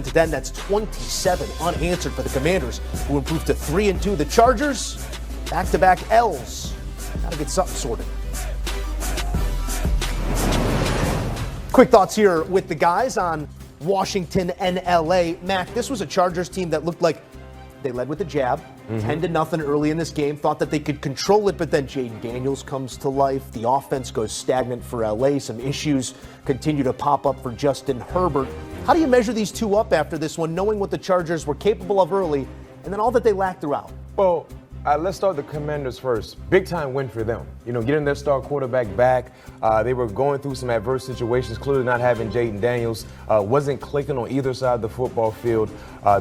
7-10. That's 27 unanswered for the Commanders, who improved to 3-2. The Chargers, back-to-back L's. Got to get something sorted. Quick thoughts here with the guys on Washington and LA. Mac, this was a Chargers team that looked like they led with the jab, 10-0 early in this game, thought that they could control it, but then Jayden Daniels comes to life. The offense goes stagnant for LA. Some issues continue to pop up for Justin Herbert. How do you measure these two up after this one, knowing what the Chargers were capable of early and then all that they lacked throughout? Well, let's start the Commanders first. Big time win for them. Getting their star quarterback back. They were going through some adverse situations, clearly not having Jayden Daniels. Wasn't clicking on either side of the football field.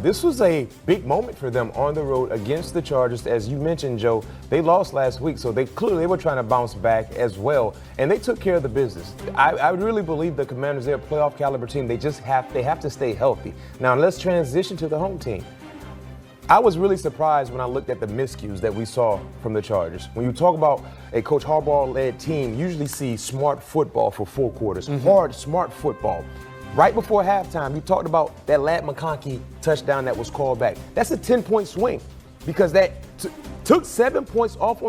This was a big moment for them on the road against the Chargers. As you mentioned, Joe, they lost last week, so they were trying to bounce back as well, and they took care of the business. I really believe the Commanders, they're a playoff caliber team. They have to stay healthy. Now let's transition to the home team. I was really surprised when I looked at the miscues that we saw from the Chargers. When you talk about a Coach Harbaugh-led team, you usually see smart football for 4 quarters, hard, smart football. Right before halftime, you talked about that Ladd McConkey touchdown that was called back. That's a 10-point swing because that took 7 points off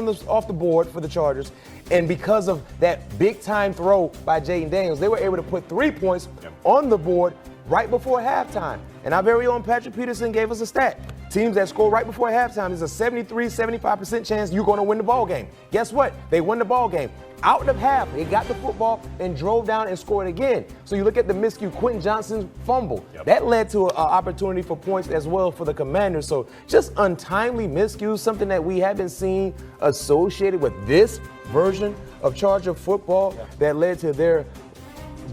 the board for the Chargers, and because of that big-time throw by Jayden Daniels, they were able to put 3 points on the board right before halftime. And our very own Patrick Peterson gave us a stat. Teams that score right before halftime, there's a 75% chance you're going to win the ball game. Guess what? They won the ball game. Out of half, they got the football and drove down and scored again. So you look at the miscue, Quentin Johnston's fumble. That led to an opportunity for points as well for the Commanders. So just untimely miscues, something that we haven't seen associated with this version of Charger football that led to their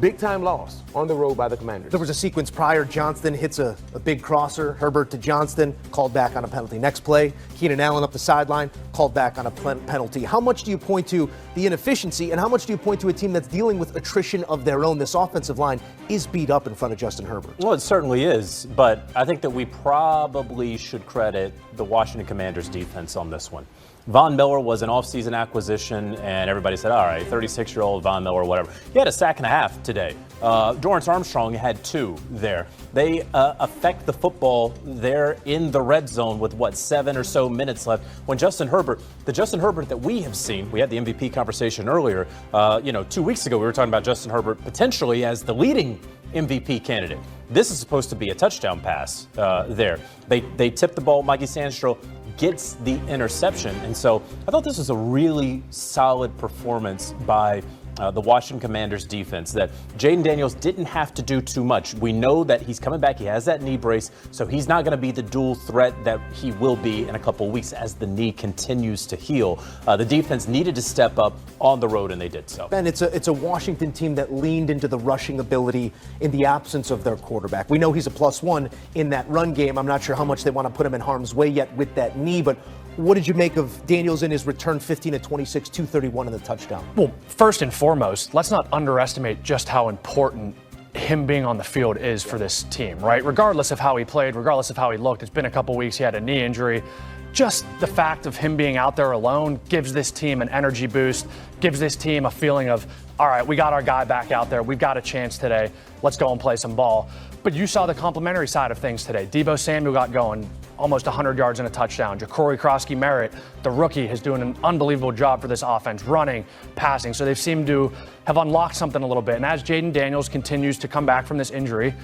big-time loss on the road by the Commanders. There was a sequence prior. Johnston hits a big crosser. Herbert to Johnston, called back on a penalty. Next play, Keenan Allen up the sideline, called back on a penalty. How much do you point to the inefficiency, and how much do you point to a team that's dealing with attrition of their own? This offensive line is beat up in front of Justin Herbert. Well, it certainly is, but I think that we probably should credit the Washington Commanders defense on this one. Von Miller was an offseason acquisition, and everybody said, all right, 36-year-old Von Miller, whatever. He had a sack and a half today. Dorrance Armstrong had 2 there. They affect the football there in the red zone with, 7 or so minutes left. When the Justin Herbert that we have seen, we had the MVP conversation earlier. 2 weeks ago, we were talking about Justin Herbert potentially as the leading MVP candidate. This is supposed to be a touchdown pass there. They tipped the ball. Mikey Sandstro gets the interception. And so I thought this was a really solid performance by the Washington Commanders defense, that Jayden Daniels didn't have to do too much. We know that he's coming back. He has that knee brace, so he's not going to be the dual threat that he will be in a couple of weeks as the knee continues to heal. The defense needed to step up on the road, and they did so. Ben, it's a Washington team that leaned into the rushing ability in the absence of their quarterback. We know he's a +1 in that run game. I'm not sure how much they want to put him in harm's way yet with that knee, but what did you make of Daniels in his return, 15 of 26, 231 in the touchdown? Well, first and foremost, let's not underestimate just how important him being on the field is for this team, right? Regardless of how he played, regardless of how he looked, it's been a couple weeks, he had a knee injury. Just the fact of him being out there alone gives this team an energy boost, gives this team a feeling of, all right, we got our guy back out there. We've got a chance today. Let's go and play some ball. But you saw the complimentary side of things today. Deebo Samuel got going, almost 100 yards and a touchdown. Ja'Cory Krosky-Merritt, the rookie, is doing an unbelievable job for this offense, running, passing. So they've seemed to have unlocked something a little bit. And as Jayden Daniels continues to come back from this injury,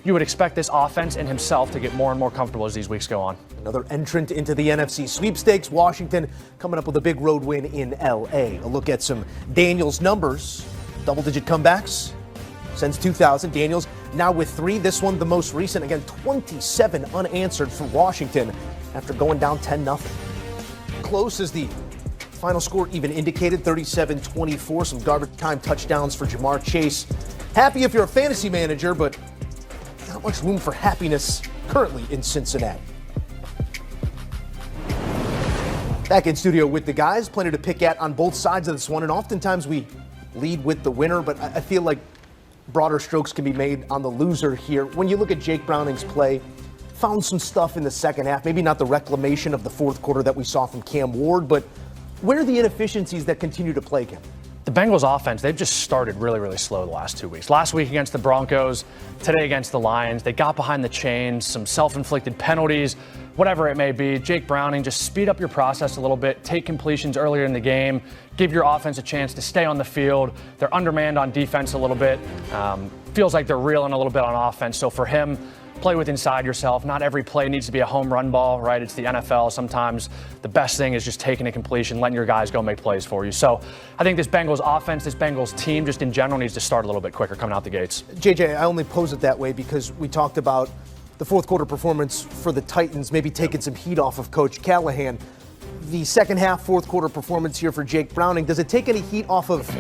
you would expect this offense and himself to get more and more comfortable as these weeks go on. Another entrant into the NFC sweepstakes. Washington coming up with a big road win in L.A. A look at some Daniels numbers. Double-digit comebacks since 2000. Daniels now with 3. This one the most recent. Again, 27 unanswered for Washington after going down 10-0. Close as the final score even indicated, 37-24. Some garbage time touchdowns for Jamar Chase. Happy if you're a fantasy manager, but not much room for happiness currently in Cincinnati. Back in studio with the guys, plenty to pick at on both sides of this one, and oftentimes we lead with the winner, but I feel like broader strokes can be made on the loser here. When you look at Jake Browning's play, found some stuff in the second half, maybe not the reclamation of the fourth quarter that we saw from Cam Ward, but where are the inefficiencies that continue to plague him? the Bengals offense, they've just started really, really slow the last 2 weeks. Last week against the Broncos, today against the Lions. They got behind the chains, some self-inflicted penalties, whatever it may be. Jake Browning, just speed up your process a little bit, take completions earlier in the game, give your offense a chance to stay on the field. They're undermanned on defense a little bit. Feels like they're reeling a little bit on offense. So for him, play with inside yourself. Not every play needs to be a home run ball, right? It's the NFL. Sometimes the best thing is just taking a completion, letting your guys go make plays for you. So I think this Bengals offense, this Bengals team just in general needs to start a little bit quicker coming out the gates. JJ, I only pose it that way because we talked about the fourth quarter performance for the Titans, maybe taking some heat off of Coach Callahan. The second half, fourth quarter performance here for Jake Browning, does it take any heat off of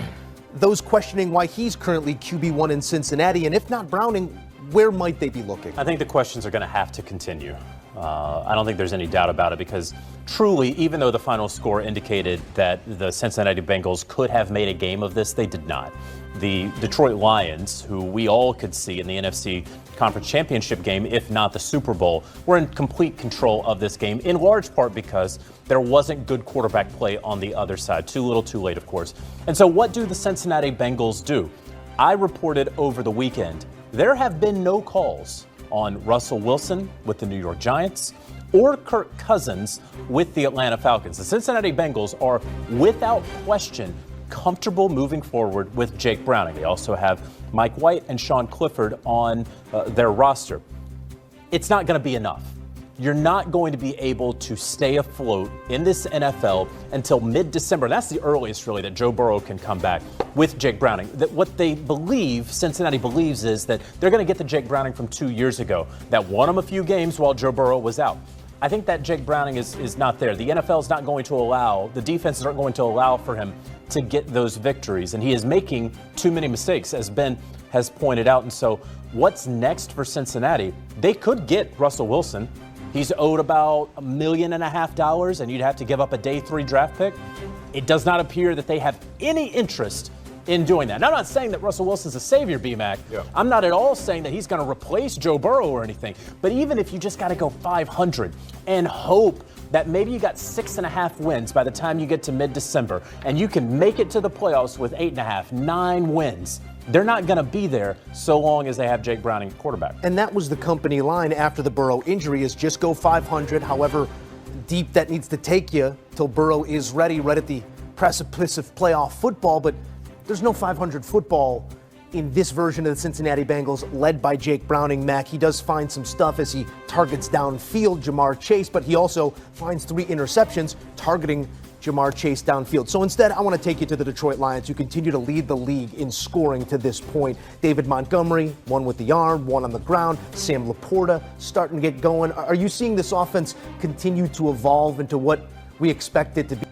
those questioning why he's currently QB1 in Cincinnati? And if not Browning, where might they be looking? I think the questions are going to have to continue. I don't think there's any doubt about it because truly, even though the final score indicated that the Cincinnati Bengals could have made a game of this, they did not. The Detroit Lions, who we all could see in the NFC Conference Championship game, if not the Super Bowl, were in complete control of this game, in large part because there wasn't good quarterback play on the other side. Too little, too late, of course. And so what do the Cincinnati Bengals do? I reported over the weekend there have been no calls on Russell Wilson with the New York Giants or Kirk Cousins with the Atlanta Falcons. The Cincinnati Bengals are, without question, comfortable moving forward with Jake Browning. They also have Mike White and Sean Clifford on their roster. It's not going to be enough. You're not going to be able to stay afloat in this NFL until mid-December. That's the earliest, really, that Joe Burrow can come back with Jake Browning. That what they believe, Cincinnati believes, is that they're going to get the Jake Browning from 2 years ago that won them a few games while Joe Burrow was out. I think that Jake Browning is not there. The NFL is not going to allow, the defenses aren't going to allow for him to get those victories. And he is making too many mistakes, as Ben has pointed out. And so what's next for Cincinnati? They could get Russell Wilson. He's owed about $1.5 million, and you'd have to give up a day 3 draft pick. It does not appear that they have any interest in doing that. Now, I'm not saying that Russell Wilson's a savior, B-Mac. Yeah. I'm not at all saying that he's going to replace Joe Burrow or anything. But even if you just got to go 500 and hope that maybe you got 6.5 wins by the time you get to mid-December, and you can make it to the playoffs with 8.5, 9 wins, they're not going to be there so long as they have Jake Browning quarterback. And that was the company line after the Burrow injury, is just go 500, however deep that needs to take you till Burrow is ready, right at the precipice of playoff football. But there's no 500 football in this version of the Cincinnati Bengals led by Jake Browning. Mac, he does find some stuff as he targets downfield Jamar Chase, but he also finds 3 interceptions targeting Jamar Chase downfield. So instead, I want to take you to the Detroit Lions, who continue to lead the league in scoring to this point. David Montgomery, one with the arm, one on the ground. Sam Laporta starting to get going. Are you seeing this offense continue to evolve into what we expect it to be?